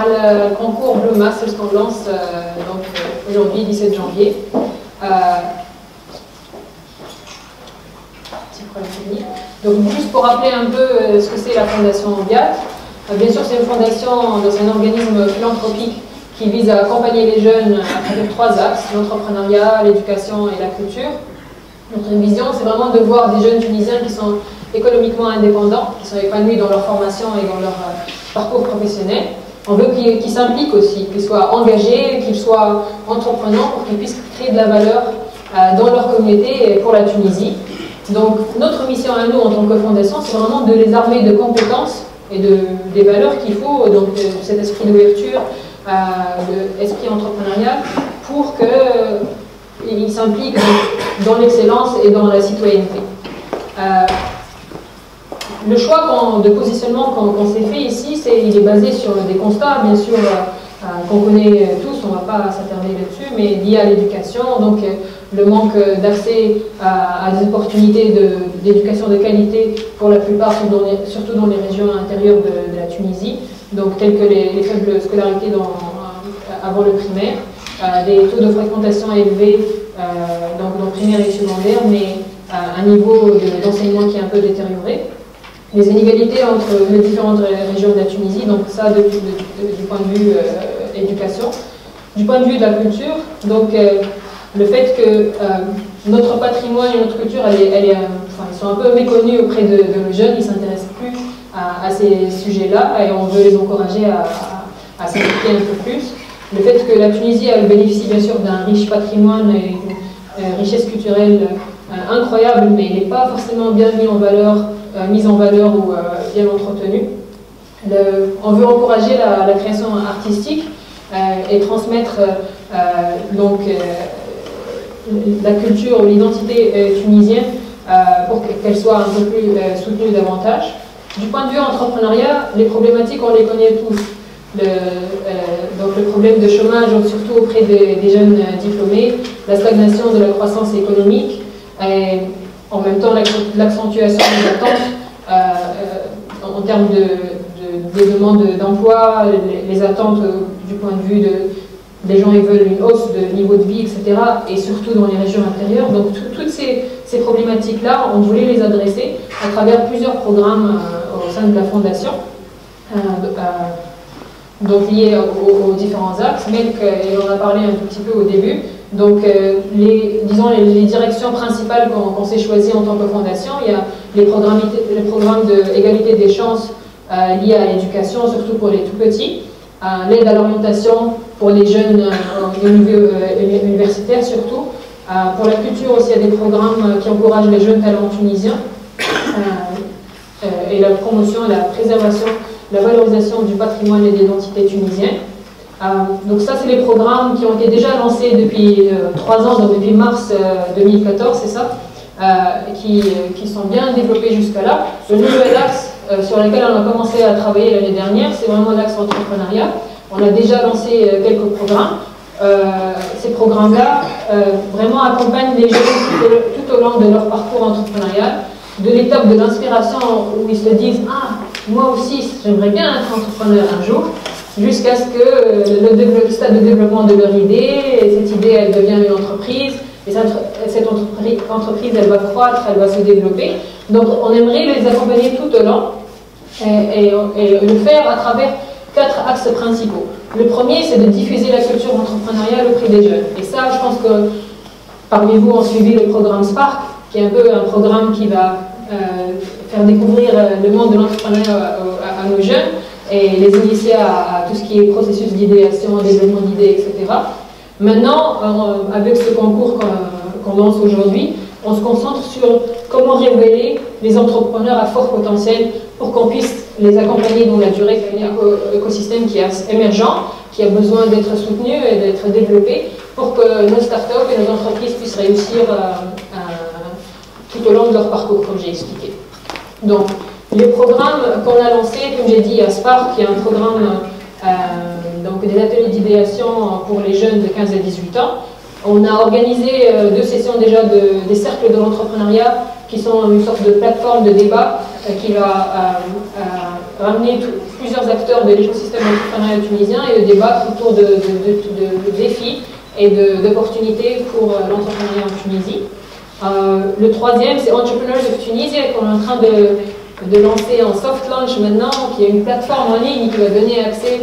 le concours Blue Masters qu'on lance aujourd'hui, 17 janvier. Petit problème technique. Donc juste pour rappeler un peu ce que c'est la Fondation Ambiat. Bien sûr, c'est une fondation, c'est un organisme philanthropique qui vise à accompagner les jeunes à travers 3 axes, l'entrepreneuriat, l'éducation et la culture. Notre vision, c'est vraiment de voir des jeunes Tunisiens qui sont économiquement indépendants, qui sont épanouis dans leur formation et dans leur parcours professionnel. On veut qu'ils s'impliquent aussi, qu'ils soient engagés, qu'ils soient entreprenants pour qu'ils puissent créer de la valeur dans leur communauté et pour la Tunisie. Donc notre mission à nous en tant que fondation, c'est vraiment de les armer de compétences et des valeurs qu'il faut, donc cet esprit d'ouverture, l'esprit entrepreneurial, pour qu'ils s'impliquent dans l'excellence et dans la citoyenneté. Le choix de positionnement qu'on s'est fait ici, il est basé sur des constats, bien sûr, qu'on connaît tous, on ne va pas s'attarder là-dessus, mais liés à l'éducation, donc le manque d'accès à des opportunités d'éducation de qualité pour la plupart, surtout dans les régions intérieures de la Tunisie, donc telles que les faibles scolarités avant le primaire, des taux de fréquentation élevés dans primaire et secondaire, mais un niveau d'enseignement qui est un peu détérioré. Les inégalités entre les différentes régions de la Tunisie, donc ça du point de vue éducation. Du point de vue de la culture, donc le fait que notre patrimoine et notre culture, ils sont un peu méconnus auprès de nos jeunes, ils ne s'intéressent plus à ces sujets-là et on veut les encourager à s'impliquer un peu plus. Le fait que la Tunisie elle bénéficie bien sûr d'un riche patrimoine et une richesse culturelle incroyable, mais il n'est pas forcément bien mis en valeur ou bien entretenu. On veut encourager la création artistique et transmettre la culture ou l'identité tunisienne pour qu'elle soit un peu plus soutenue davantage. Du point de vue entrepreneuriat, les problématiques on les connaît tous. Donc le problème de chômage, surtout auprès des jeunes diplômés, la stagnation de la croissance économique, et en même temps l'accentuation des attentes en termes des demandes d'emploi, les attentes du point de vue des gens ils veulent une hausse de niveau de vie, etc. Et surtout dans les régions intérieures. Donc toutes ces problématiques-là, on voulait les adresser à travers plusieurs programmes au sein de la Fondation. Donc liés aux différents axes, mais on en a parlé un tout petit peu au début. Donc les directions principales qu'on s'est choisies en tant que fondation, il y a les programmes d'égalité des chances liés à l'éducation, surtout pour les tout petits, l'aide à l'orientation pour les jeunes au niveau universitaire surtout, pour la culture aussi il y a des programmes qui encouragent les jeunes talents tunisiens, et la promotion et la préservation, la valorisation du patrimoine et de l'identité tunisienne. Donc ça, c'est les programmes qui ont été déjà lancés depuis 3 ans, donc depuis mars 2014, c'est ça, qui sont bien développés jusqu'à là. Le nouvel axe sur lequel on a commencé à travailler l'année dernière, c'est vraiment l'axe entrepreneuriat. On a déjà lancé quelques programmes. Ces programmes-là vraiment accompagnent les jeunes tout au long de leur parcours entrepreneurial, de l'étape de l'inspiration où ils se disent « Ah, moi aussi, j'aimerais bien être entrepreneur un jour », jusqu'à ce que le stade de développement de leur idée, et cette idée, elle devient une entreprise, et cette entreprise, elle va croître, elle va se développer. Donc, on aimerait les accompagner tout au long, et le faire à travers 4 axes principaux. Le premier, c'est de diffuser la culture entrepreneuriale auprès des jeunes. Et ça, je pense que parmi vous ont suivi le programme Spark, qui est un peu un programme qui va faire découvrir le monde de l'entrepreneuriat à nos jeunes et les initier à tout ce qui est processus d'idéation, développement d'idées, etc. Maintenant, avec ce concours qu'on lance aujourd'hui, on se concentre sur comment révéler les entrepreneurs à fort potentiel pour qu'on puisse les accompagner dans la durée. C'est un écosystème qui est émergent, qui a besoin d'être soutenu et d'être développé pour que nos startups et nos entreprises puissent réussir tout au long de leur parcours, comme j'ai expliqué. Donc, les programmes qu'on a lancés, comme j'ai dit, à Spark, qui est un programme donc des ateliers d'idéation pour les jeunes de 15 à 18 ans. On a organisé 2 sessions déjà des cercles de l'entrepreneuriat, qui sont une sorte de plateforme de débat qui va ramener plusieurs acteurs de l'écosystème entrepreneurial tunisien et de débattre autour de défis et d'opportunités pour l'entrepreneuriat en Tunisie. Le troisième, c'est Entrepreneurs of Tunisia, qu'on est en train de lancer en soft launch maintenant, qui est une plateforme en ligne qui va donner accès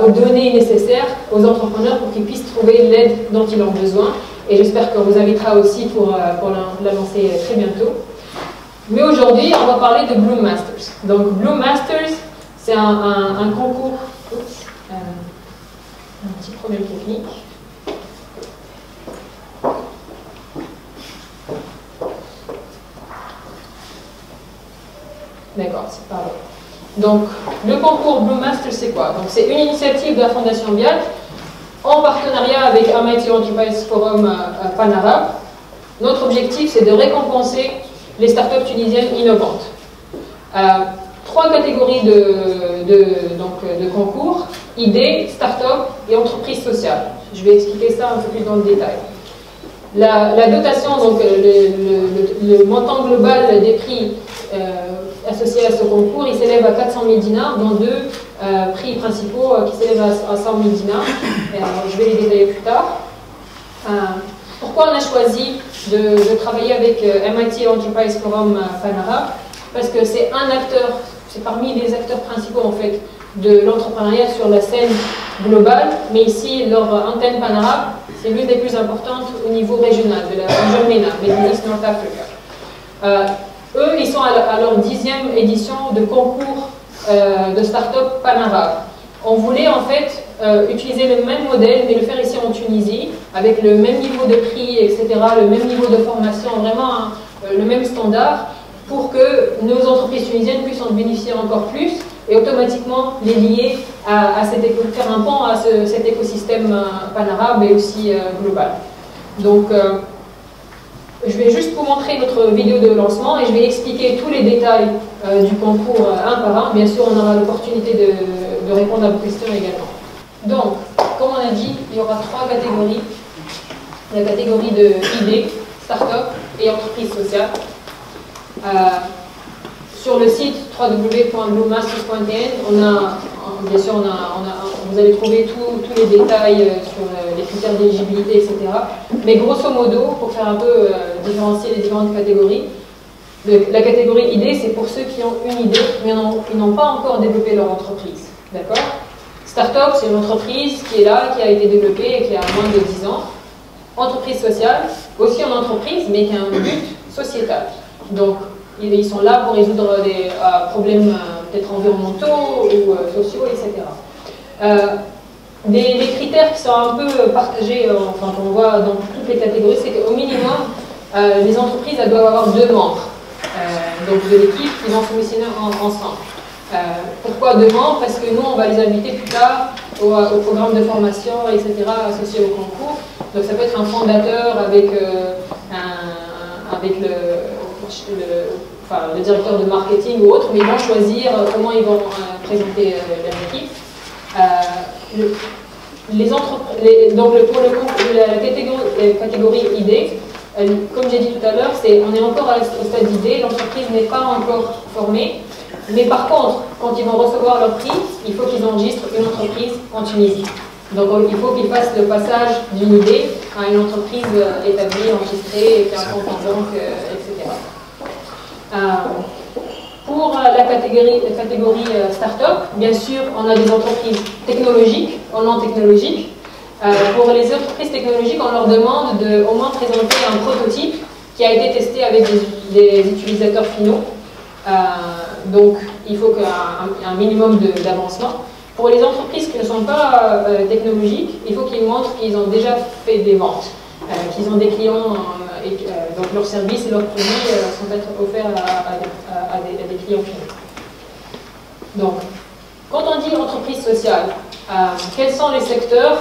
aux données nécessaires aux entrepreneurs pour qu'ils puissent trouver l'aide dont ils ont besoin. Et j'espère qu'on vous invitera aussi pour la lancer très bientôt. Mais aujourd'hui, on va parler de Bloom Masters. Donc Bloom Masters, c'est un concours... Oups, un petit problème technique. D'accord, c'est pas vrai. Donc, le concours Bloom Masters, c'est quoi? Donc, c'est une initiative de la Fondation BIAT en partenariat avec MIT Enterprise Forum Pan-Arabe. Notre objectif, c'est de récompenser les startups tunisiennes innovantes. 3 catégories de concours: idées, startups et entreprises sociales. Je vais expliquer ça un peu plus dans le détail. La dotation, donc le montant global des prix associés à ce concours, il s'élève à 400 000 dinars, dont 2 prix principaux qui s'élèvent à 100 000 dinars. Je vais les détailler plus tard. Pourquoi on a choisi de travailler avec MIT Enterprise Forum Pan-Arabe? Parce que c'est un acteur, c'est parmi les acteurs principaux en fait de l'entrepreneuriat sur la scène globale, mais ici leur antenne Pan-Arabe, c'est l'une des plus importantes au niveau régional, de la région MENA, Middle East North Africa. Eux, ils sont à leur 10e édition de concours de start-up Pan-Arabe. On voulait en fait utiliser le même modèle, mais le faire ici en Tunisie, avec le même niveau de prix, etc., le même niveau de formation, vraiment le même standard, pour que nos entreprises tunisiennes puissent en bénéficier encore plus et automatiquement les lier à faire un pont à cet écosystème pan-arabe et aussi global. Donc, je vais juste vous montrer notre vidéo de lancement et je vais expliquer tous les détails du concours un par un. Bien sûr, on aura l'opportunité de répondre à vos questions également. Donc, comme on a dit, il y aura 3 catégories. La catégorie de idées, start-up et entreprises sociales. Sur le site www.bloommasters.tn, bien sûr, vous allez trouver tous les détails sur les critères d'éligibilité, etc. Mais grosso modo, pour faire un peu différencier les différentes catégories, la catégorie idée, c'est pour ceux qui ont une idée, mais qui n'ont pas encore développé leur entreprise. D'accord? Startup, c'est une entreprise qui est là, qui a été développée et qui a moins de 10 ans. Entreprise sociale, aussi une entreprise, mais qui a un but sociétal. Donc, ils sont là pour résoudre des problèmes peut-être environnementaux ou sociaux, etc. Des critères qui sont un peu partagés, enfin qu'on voit dans toutes les catégories, c'est qu'au minimum, les entreprises elles doivent avoir 2 membres donc de l'équipe qui vont se missionner ensemble. Pourquoi 2 membres? Parce que nous, on va les inviter plus tard au programme de formation, etc., associé au concours. Donc ça peut être un fondateur avec le directeur de marketing ou autre, mais ils vont choisir comment ils vont présenter leur équipe. Donc pour la catégorie idée, comme j'ai dit tout à l'heure, on est encore au stade d'idée, l'entreprise n'est pas encore formée, mais par contre, quand ils vont recevoir leur prix, il faut qu'ils enregistrent une entreprise en Tunisie. Donc il faut qu'ils fassent le passage d'une idée à une entreprise établie, enregistrée, qui a un compte en banque, etc. Pour la catégorie start-up, bien sûr, on a des entreprises technologiques ou non technologiques. Pour les entreprises technologiques, on leur demande de au moins présenter un prototype qui a été testé avec des utilisateurs finaux. Donc, il faut qu'il y ait un minimum d'avancement. Pour les entreprises qui ne sont pas technologiques, il faut qu'ils montrent qu'ils ont déjà fait des ventes, qu'ils ont des clients, donc leurs services et leurs produits sont offerts à des clients finaux. Donc, quand on dit entreprise sociale, quels sont les secteurs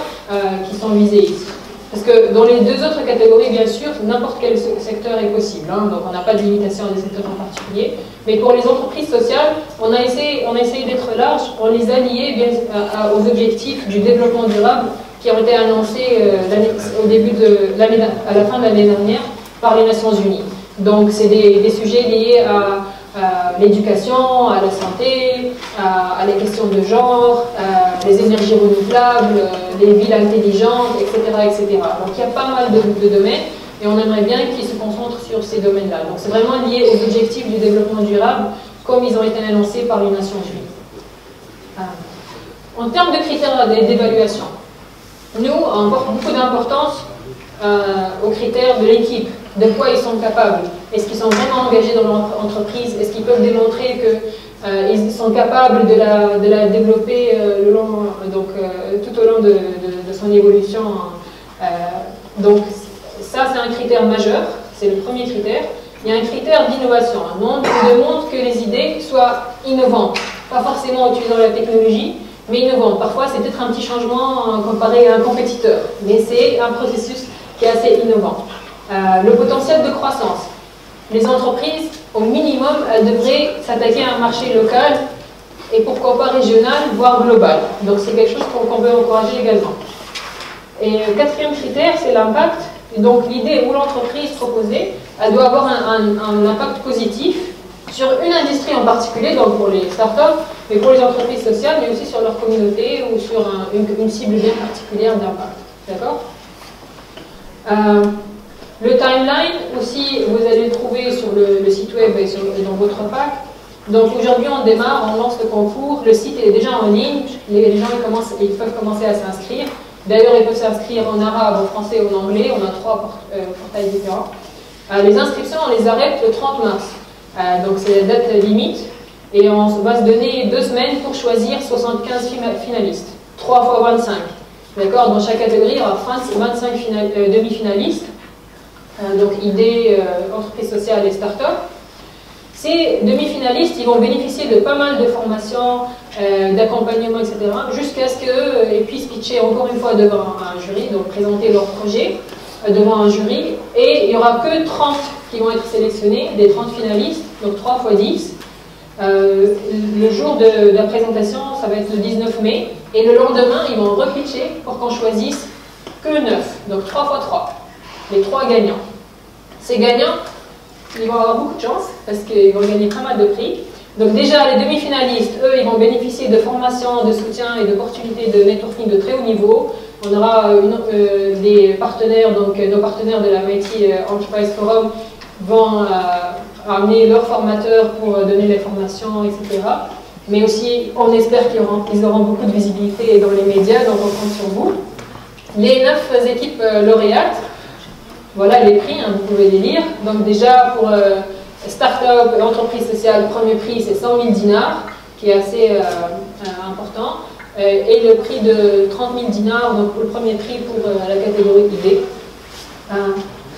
qui sont visés ici? Parce que dans les 2 autres catégories, bien sûr, n'importe quel secteur est possible, hein, donc on n'a pas de limitation à des secteurs en particulier. Mais pour les entreprises sociales, on a essayé d'être large, on les a liés aux objectifs du développement durable qui ont été annoncés à la fin de l'année dernière par les Nations Unies. Donc c'est des sujets liés l'éducation, à la santé, à les questions de genre, les énergies renouvelables, les villes intelligentes, etc., etc. Donc il y a pas mal de domaines et on aimerait bien qu'ils se concentrent sur ces domaines-là. Donc c'est vraiment lié aux objectifs du développement durable comme ils ont été annoncés par les Nations Unies. En termes de critères d'évaluation, nous, on porte beaucoup d'importance aux critères de l'équipe, de quoi ils sont capables. Est-ce qu'ils sont vraiment engagés dans leur entreprise? Est-ce qu'ils peuvent démontrer qu'ils sont capables de la développer tout au long de son évolution? Donc ça, c'est un critère majeur, c'est le premier critère. Il y a un critère d'innovation. On demande que les idées soient innovantes, pas forcément en utilisant la technologie, mais innovantes. Parfois, c'est peut-être un petit changement comparé à un compétiteur, mais c'est un processus qui est assez innovant. Le potentiel de croissance. Les entreprises, au minimum, elles devraient s'attaquer à un marché local et pourquoi pas régional, voire global. Donc c'est quelque chose qu'on veut encourager également. Et le quatrième critère, c'est l'impact. Donc l'idée ou l'entreprise proposée, elle doit avoir un impact positif sur une industrie en particulier, donc pour les startups, mais pour les entreprises sociales, mais aussi sur leur communauté ou sur une cible bien particulière d'impact. D'accord ? Le timeline aussi, vous allez le trouver sur le site web et dans votre pack. Donc aujourd'hui, on démarre, on lance le concours, le site est déjà en ligne, les gens ils peuvent commencer à s'inscrire. D'ailleurs, ils peuvent s'inscrire en arabe, en français ou en anglais, on a 3 portails différents. Les inscriptions, on les arrête le 30 mars. Donc c'est la date limite, et on va se donner 2 semaines pour choisir 75 finalistes, 3 fois 25. D'accord, dans chaque catégorie, il y aura 25 demi-finalistes, donc idées, entreprises sociales et start-up. Ces demi-finalistes, ils vont bénéficier de pas mal de formations, d'accompagnement, etc., jusqu'à ce qu'ils puissent pitcher encore une fois devant un jury, donc présenter leur projet devant un jury, et il n'y aura que 30 qui vont être sélectionnés, des 30 finalistes, donc 3 fois 10. Le jour de la présentation, ça va être le 19 mai, et le lendemain, ils vont repitcher pour qu'on choisisse que 9, donc 3 fois 3, les 3 gagnants. Ces gagnants, ils vont avoir beaucoup de chance, parce qu'ils vont gagner pas mal de prix. Donc déjà, les demi-finalistes, eux, ils vont bénéficier de formations, de soutien et d'opportunités de networking de très haut niveau. On aura des partenaires, donc nos partenaires de la MIT Enterprise Forum vont amener leurs formateurs pour donner les formations, etc. Mais aussi, on espère qu'ils auront beaucoup de visibilité dans les médias, donc on compte sur vous. Les 9 équipes lauréates, voilà les prix, hein, vous pouvez les lire. Donc déjà, pour Start-up, entreprise sociale, premier prix, c'est 100 000 dinars, qui est assez important. Et le prix de 30 000 dinars, donc le premier prix pour la catégorie idée.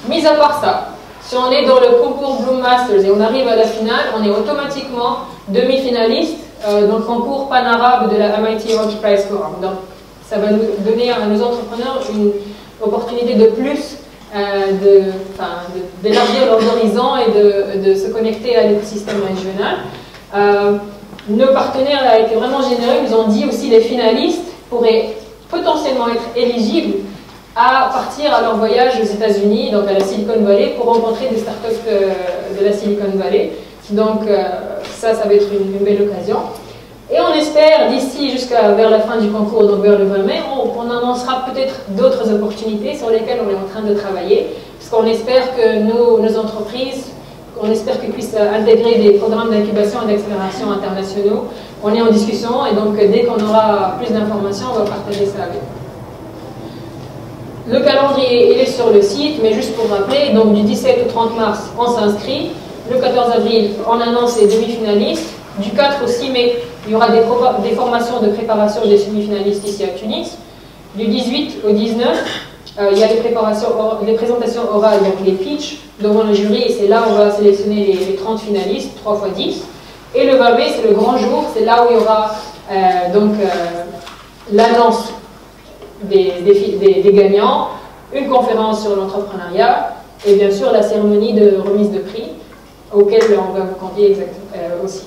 Mis à part ça, si on est dans le concours Bloom Masters et on arrive à la finale, on est automatiquement demi-finaliste dans le concours pan-arabe de la MIT Enterprise Forum. Donc ça va nous donner à nos entrepreneurs une opportunité de plus d'élargir leurs horizons et de se connecter à l'écosystème régional. Nos partenaires ont été vraiment généreux, ils ont dit aussi les finalistes pourraient potentiellement être éligibles à partir à leur voyage aux États-Unis, donc à la Silicon Valley, pour rencontrer des startups de la Silicon Valley. Donc ça va être une belle occasion. Et on espère, d'ici jusqu'à vers la fin du concours, donc vers le 20 mai, on annoncera peut-être d'autres opportunités sur lesquelles on est en train de travailler, parce qu'on espère que nos entreprises, on espère qu'ils puissent intégrer des programmes d'incubation et d'accélération internationaux. On est en discussion, et donc dès qu'on aura plus d'informations, on va partager ça avec vous. Le calendrier, il est sur le site, mais juste pour rappeler, donc du 17 au 30 mars, on s'inscrit. Le 14 avril, on annonce les demi-finalistes. Du 4 au 6 mai, il y aura des formations de préparation des semi-finalistes ici à Tunis. Du 18 au 19, il y a les présentations orales, donc les pitchs, devant le jury, et c'est là où on va sélectionner les 30 finalistes, 3 fois 10. Et le 20 mai, c'est le grand jour, c'est là où il y aura l'annonce des gagnants, une conférence sur l'entrepreneuriat, et bien sûr la cérémonie de remise de prix, auquel on va vous convier aussi.